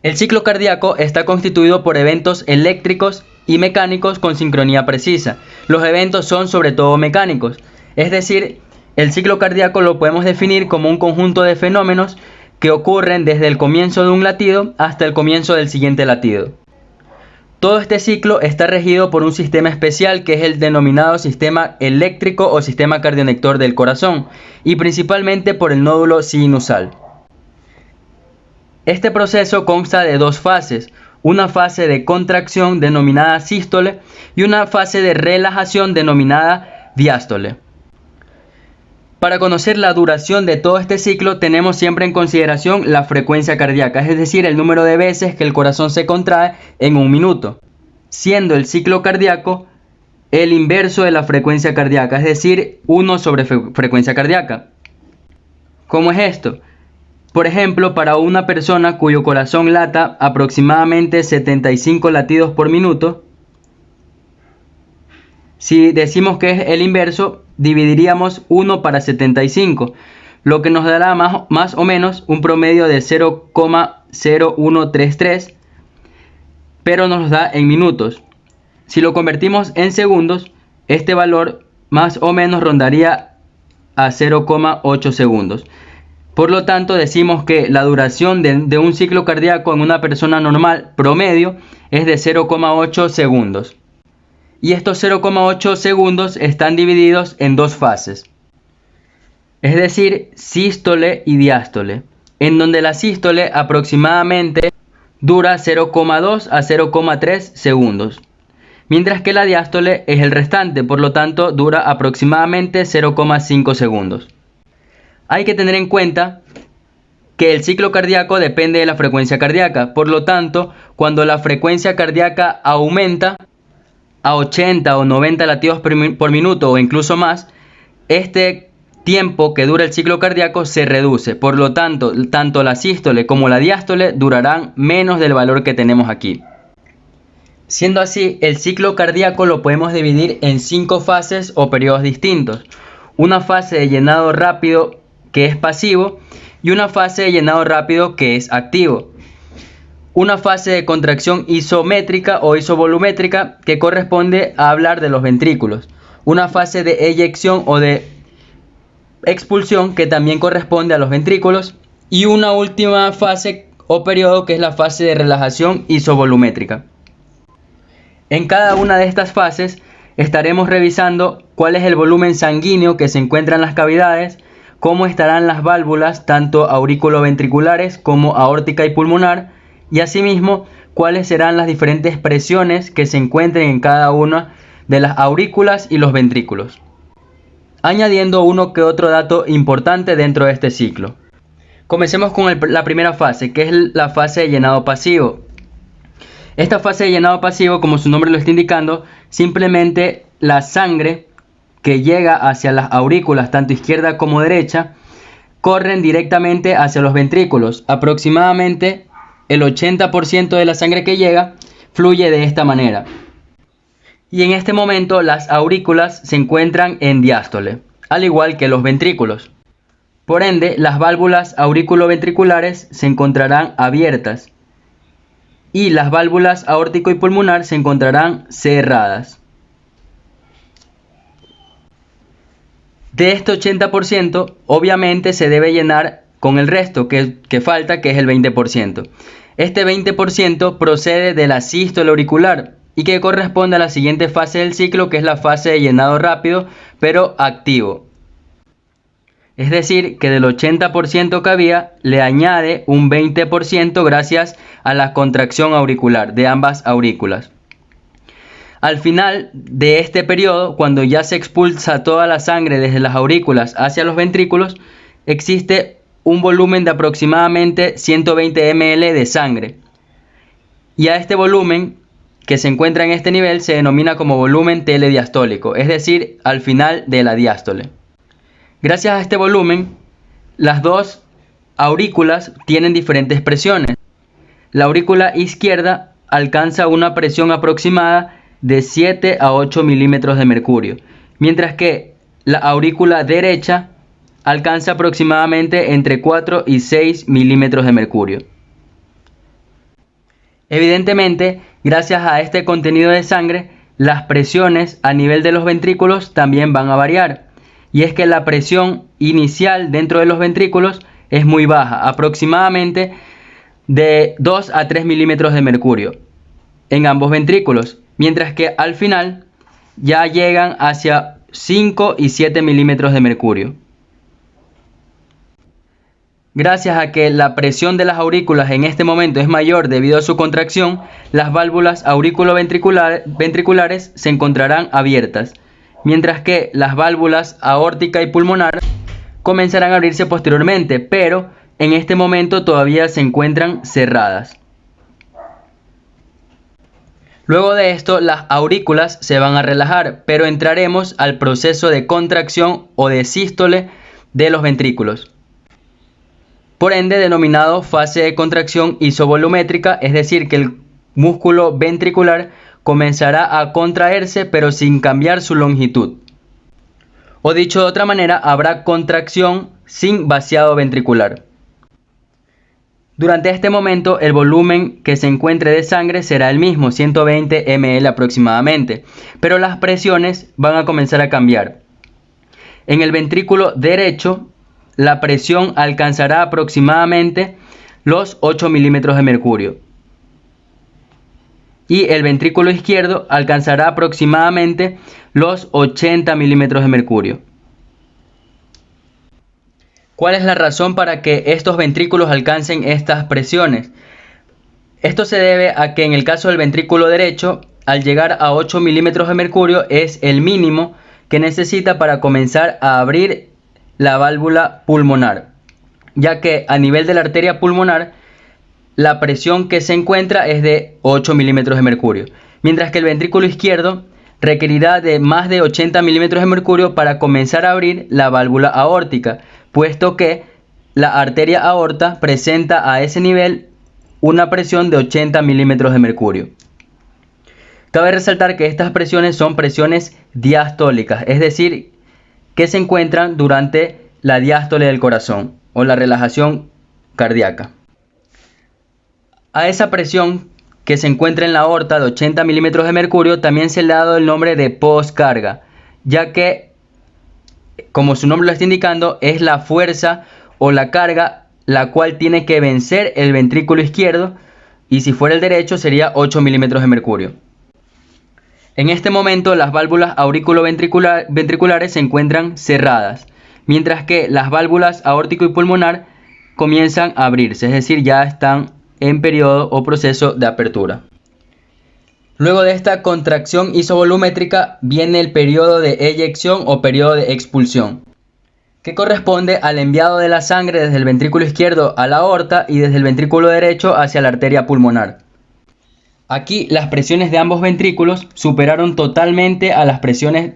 El ciclo cardíaco está constituido por eventos eléctricos y mecánicos con sincronía precisa. Los eventos son sobre todo mecánicos, es decir, el ciclo cardíaco lo podemos definir como un conjunto de fenómenos que ocurren desde el comienzo de un latido hasta el comienzo del siguiente latido. Todo este ciclo está regido por un sistema especial que es el denominado sistema eléctrico o sistema cardionector del corazón y principalmente por el nódulo sinusal. Este proceso consta de dos fases, una fase de contracción denominada sístole y una fase de relajación denominada diástole. Para conocer la duración de todo este ciclo tenemos siempre en consideración la frecuencia cardíaca, es decir, el número de veces que el corazón se contrae en un minuto, siendo el ciclo cardíaco el inverso de la frecuencia cardíaca, es decir, 1 sobre frecuencia cardíaca. ¿Cómo es esto? Por ejemplo, para una persona cuyo corazón lata aproximadamente 75 latidos por minuto, si decimos que es el inverso, dividiríamos 1 para 75, lo que nos dará más o menos un promedio de 0,0133, pero nos da en minutos. Si lo convertimos en segundos, este valor más o menos rondaría a 0,8 segundos. Por lo tanto, decimos que la duración de un ciclo cardíaco en una persona normal promedio es de 0,8 segundos. Y estos 0,8 segundos están divididos en dos fases, es decir, sístole y diástole, en donde la sístole aproximadamente dura 0,2 a 0,3 segundos, mientras que la diástole es el restante, por lo tanto dura aproximadamente 0,5 segundos. Hay que tener en cuenta que el ciclo cardíaco depende de la frecuencia cardíaca, por lo tanto, cuando la frecuencia cardíaca aumenta a 80 o 90 latidos por minuto o incluso más, este tiempo que dura el ciclo cardíaco se reduce. Por lo tanto, tanto la sístole como la diástole durarán menos del valor que tenemos aquí. Siendo así, el ciclo cardíaco lo podemos dividir en 5 fases o periodos distintos. Una fase de llenado rápido que es pasivo y una fase de llenado rápido que es activo. Una fase de contracción isométrica o isovolumétrica que corresponde a hablar de los ventrículos. Una fase de eyección o de expulsión que también corresponde a los ventrículos. Y una última fase o periodo que es la fase de relajación isovolumétrica. En cada una de estas fases estaremos revisando cuál es el volumen sanguíneo que se encuentra en las cavidades, cómo estarán las válvulas tanto auriculoventriculares como aórtica y pulmonar, y asimismo cuáles serán las diferentes presiones que se encuentren en cada una de las aurículas y los ventrículos, añadiendo uno que otro dato importante dentro de este ciclo. Comencemos con la primera fase, que es la fase de llenado pasivo. Esta fase de llenado pasivo, como su nombre lo está indicando, simplemente la sangre que llega hacia las aurículas, tanto izquierda como derecha, corren directamente hacia los ventrículos. Aproximadamente el 80% de la sangre que llega fluye de esta manera. Y en este momento las aurículas se encuentran en diástole, al igual que los ventrículos. Por ende, las válvulas auriculoventriculares se encontrarán abiertas y las válvulas aórtico y pulmonar se encontrarán cerradas. De este 80%, obviamente se debe llenar con el resto que falta, que es el 20%. Este 20% procede de la sístole auricular y que corresponde a la siguiente fase del ciclo, que es la fase de llenado rápido, pero activo. Es decir, que del 80% que había, le añade un 20% gracias a la contracción auricular de ambas aurículas. Al final de este periodo, cuando ya se expulsa toda la sangre desde las aurículas hacia los ventrículos, existe un volumen de aproximadamente 120 ml de sangre. Y a este volumen que se encuentra en este nivel se denomina como volumen telediastólico, es decir, al final de la diástole. Gracias a este volumen, las dos aurículas tienen diferentes presiones. La aurícula izquierda alcanza una presión aproximada de 7 a 8 milímetros de mercurio, mientras que la aurícula derecha alcanza aproximadamente entre 4 y 6 milímetros de mercurio. Evidentemente, gracias a este contenido de sangre, las presiones a nivel de los ventrículos también van a variar. Y es que la presión inicial dentro de los ventrículos es muy baja, aproximadamente de 2 a 3 milímetros de mercurio en ambos ventrículos, mientras que al final ya llegan hacia 5 y 7 milímetros de mercurio. Gracias a que la presión de las aurículas en este momento es mayor debido a su contracción, las válvulas auriculoventriculares se encontrarán abiertas, mientras que las válvulas aórtica y pulmonar comenzarán a abrirse posteriormente, pero en este momento todavía se encuentran cerradas. Luego de esto, las aurículas se van a relajar, pero entraremos al proceso de contracción o de sístole de los ventrículos, por ende denominado fase de contracción isovolumétrica, es decir, que el músculo ventricular comenzará a contraerse pero sin cambiar su longitud. O dicho de otra manera, habrá contracción sin vaciado ventricular. Durante este momento, el volumen que se encuentre de sangre será el mismo, 120 ml aproximadamente, pero las presiones van a comenzar a cambiar. En el ventrículo derecho, la presión alcanzará aproximadamente los 8 milímetros de mercurio. Y el ventrículo izquierdo alcanzará aproximadamente los 80 milímetros de mercurio. ¿Cuál es la razón para que estos ventrículos alcancen estas presiones? Esto se debe a que en el caso del ventrículo derecho, al llegar a 8 milímetros de mercurio es el mínimo que necesita para comenzar a abrir la válvula pulmonar, ya que a nivel de la arteria pulmonar la presión que se encuentra es de 8 milímetros de mercurio, mientras que el ventrículo izquierdo requerirá de más de 80 milímetros de mercurio para comenzar a abrir la válvula aórtica, puesto que la arteria aorta presenta a ese nivel una presión de 80 milímetros de mercurio. Cabe resaltar que estas presiones son presiones diastólicas, es decir, que se encuentran durante la diástole del corazón o la relajación cardíaca. A esa presión que se encuentra en la aorta de 80 milímetros de mercurio también se le ha dado el nombre de poscarga, ya que, como su nombre lo está indicando, es la fuerza o la carga la cual tiene que vencer el ventrículo izquierdo, y si fuera el derecho sería 8 milímetros de mercurio. En este momento las válvulas auriculoventriculares se encuentran cerradas, mientras que las válvulas aórtico y pulmonar comienzan a abrirse, es decir, ya están en periodo o proceso de apertura. Luego de esta contracción isovolumétrica viene el periodo de eyección o periodo de expulsión, que corresponde al enviado de la sangre desde el ventrículo izquierdo a la aorta y desde el ventrículo derecho hacia la arteria pulmonar. Aquí las presiones de ambos ventrículos superaron totalmente a las presiones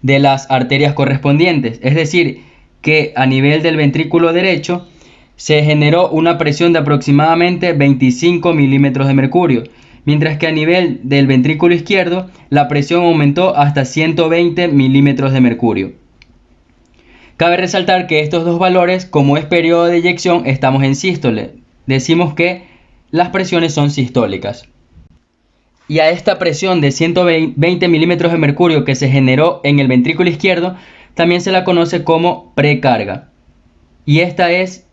de las arterias correspondientes, es decir, que a nivel del ventrículo derecho se generó una presión de aproximadamente 25 milímetros de mercurio, mientras que a nivel del ventrículo izquierdo la presión aumentó hasta 120 milímetros de mercurio. Cabe resaltar que estos dos valores, como es periodo de eyección, estamos en sístole. Decimos que las presiones son sistólicas. Y a esta presión de 120 milímetros de mercurio que se generó en el ventrículo izquierdo también se la conoce como precarga. Y esta es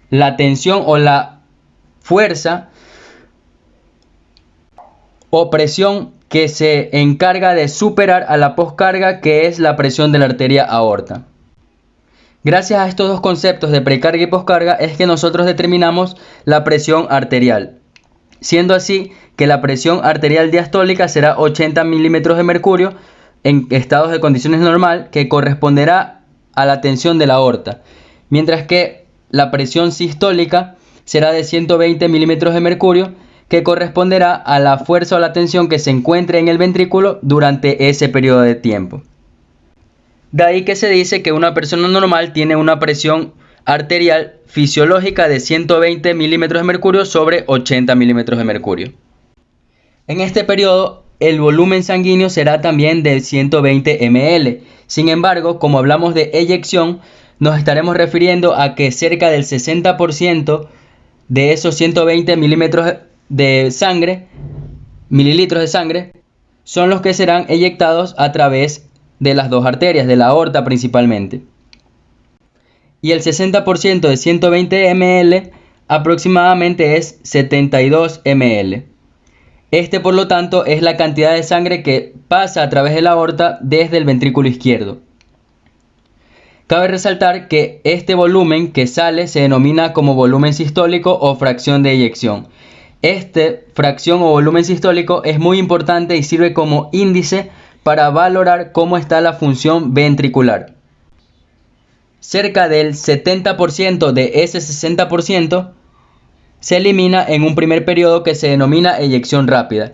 la tensión o la fuerza o presión que se encarga de superar a la poscarga, que es la presión de la arteria aorta. Gracias a estos dos conceptos de precarga y poscarga es que nosotros determinamos la presión arterial, siendo así que la presión arterial diastólica será 80 milímetros de mercurio en estados de condiciones normal, que corresponderá a la tensión de la aorta, mientras que la presión sistólica será de 120 milímetros de mercurio, que corresponderá a la fuerza o la tensión que se encuentre en el ventrículo durante ese periodo de tiempo. De ahí que se dice que una persona normal tiene una presión arterial fisiológica de 120 milímetros de mercurio sobre 80 milímetros de mercurio. En este periodo, el volumen sanguíneo será también de 120 ml. Sin embargo, como hablamos de eyección, nos estaremos refiriendo a que cerca del 60% de esos 120 milímetros de sangre, mililitros de sangre, son los que serán eyectados a través de las dos arterias, de la aorta principalmente. Y el 60% de 120 ml aproximadamente es 72 ml. Este, por lo tanto, es la cantidad de sangre que pasa a través de la aorta desde el ventrículo izquierdo. Cabe resaltar que este volumen que sale se denomina como volumen sistólico o fracción de eyección. Este fracción o volumen sistólico es muy importante y sirve como índice para valorar cómo está la función ventricular. Cerca del 70% de ese 60% se elimina en un primer periodo que se denomina eyección rápida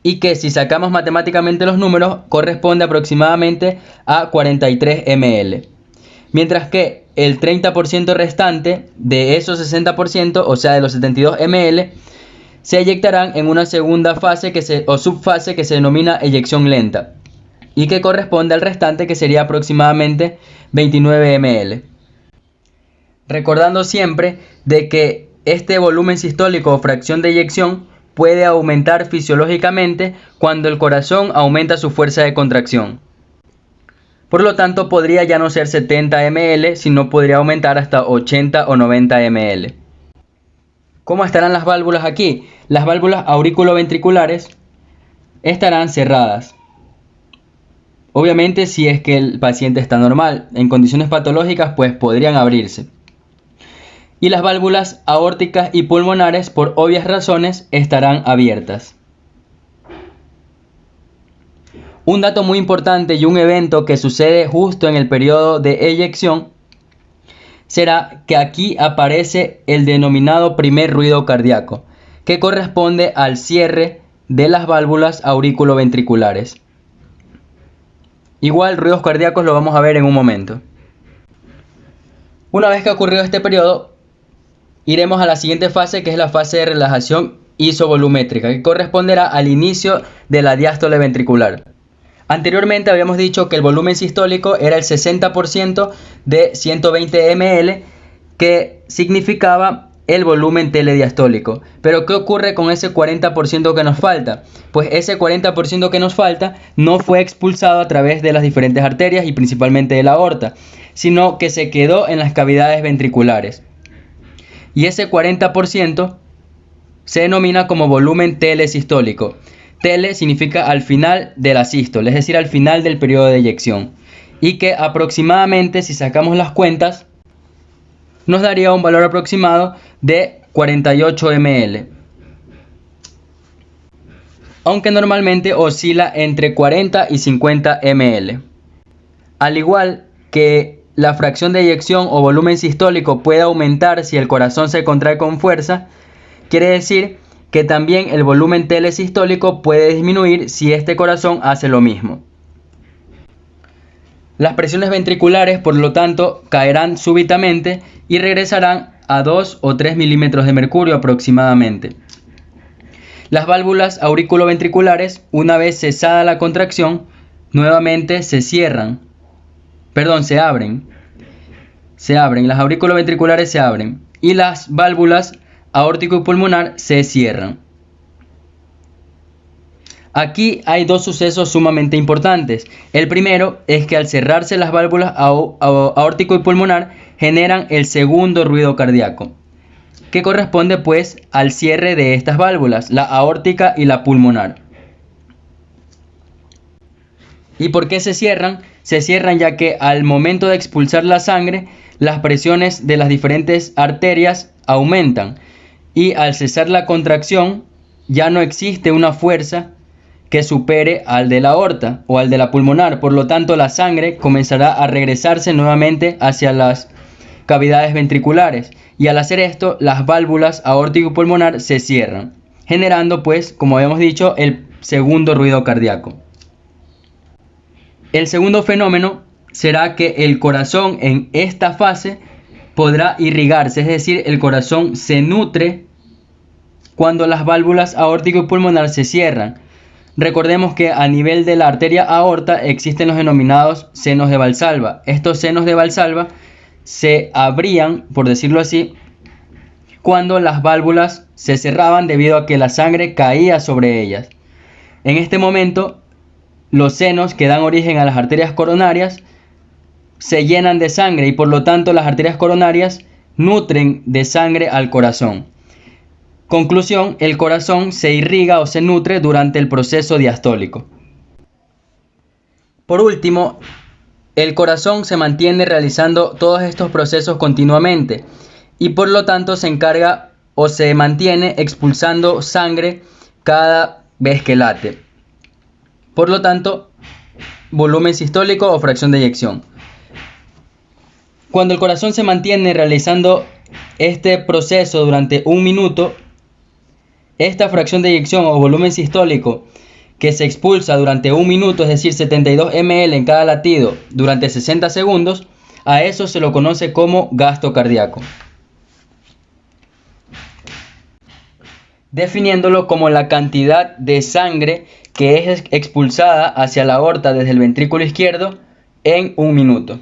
y que, si sacamos matemáticamente los números, corresponde aproximadamente a 43 ml. Mientras que el 30% restante de esos 60%, o sea de los 72 ml, se eyectarán en una segunda fase o subfase que se denomina eyección lenta y que corresponde al restante, que sería aproximadamente 29 ml. Recordando siempre de que este volumen sistólico o fracción de eyección puede aumentar fisiológicamente cuando el corazón aumenta su fuerza de contracción. Por lo tanto, podría ya no ser 70 ml, sino podría aumentar hasta 80 o 90 ml. ¿Cómo estarán las válvulas aquí? Las válvulas auriculoventriculares estarán cerradas. Obviamente, si es que el paciente está normal. En condiciones patológicas, pues podrían abrirse. Y las válvulas aórticas y pulmonares, por obvias razones, estarán abiertas. Un dato muy importante y un evento que sucede justo en el periodo de eyección será que aquí aparece el denominado primer ruido cardíaco, que corresponde al cierre de las válvulas auriculoventriculares. Igual, ruidos cardíacos lo vamos a ver en un momento. Una vez que ha ocurrido este periodo, iremos a la siguiente fase, que es la fase de relajación isovolumétrica, que corresponderá al inicio de la diástole ventricular. Anteriormente habíamos dicho que el volumen sistólico era el 60% de 120 ml, que significaba el volumen telediastólico. Pero ¿qué ocurre con ese 40% que nos falta? Pues ese 40% que nos falta no fue expulsado a través de las diferentes arterias y principalmente de la aorta, sino que se quedó en las cavidades ventriculares. Y ese 40% se denomina como volumen telesistólico. Tele significa al final de la sístole, es decir, al final del periodo de eyección. Y que aproximadamente, si sacamos las cuentas, nos daría un valor aproximado de 48 ml. Aunque normalmente oscila entre 40 y 50 ml. Al igual que la fracción de eyección o volumen sistólico puede aumentar si el corazón se contrae con fuerza, quiere decir que también el volumen telesistólico puede disminuir si este corazón hace lo mismo. Las presiones ventriculares, por lo tanto, caerán súbitamente y regresarán a 2 o 3 milímetros de mercurio aproximadamente. Las válvulas auriculoventriculares, una vez cesada la contracción, nuevamente se abren. Las auriculoventriculares se abren y las válvulas aórtico y pulmonar se cierran. Aquí hay dos sucesos sumamente importantes. El primero es que al cerrarse las válvulas aórtico y pulmonar generan el segundo ruido cardíaco, que corresponde pues al cierre de estas válvulas, la aórtica y la pulmonar. ¿Y por qué se cierran? Se cierran ya que al momento de expulsar la sangre, las presiones de las diferentes arterias aumentan y al cesar la contracción ya no existe una fuerza que supere al de la aorta o al de la pulmonar. Por lo tanto, la sangre comenzará a regresarse nuevamente hacia las cavidades ventriculares y al hacer esto, las válvulas aórtico y pulmonar se cierran, generando pues, como habíamos dicho, el segundo ruido cardíaco. El segundo fenómeno será que el corazón en esta fase podrá irrigarse, es decir, el corazón se nutre cuando las válvulas aórtico y pulmonar se cierran. Recordemos que a nivel de la arteria aorta existen los denominados senos de Valsalva. Estos senos de Valsalva se abrían, por decirlo así, cuando las válvulas se cerraban debido a que la sangre caía sobre ellas. En este momento, los senos que dan origen a las arterias coronarias se llenan de sangre y por lo tanto las arterias coronarias nutren de sangre al corazón. Conclusión, el corazón se irriga o se nutre durante el proceso diastólico. Por último, el corazón se mantiene realizando todos estos procesos continuamente y por lo tanto se encarga o se mantiene expulsando sangre cada vez que late. Por lo tanto, volumen sistólico o fracción de eyección. Cuando el corazón se mantiene realizando este proceso durante un minuto, esta fracción de eyección o volumen sistólico que se expulsa durante un minuto, es decir, 72 ml en cada latido durante 60 segundos, a eso se lo conoce como gasto cardíaco. Definiéndolo como la cantidad de sangre que es expulsada hacia la aorta desde el ventrículo izquierdo en un minuto.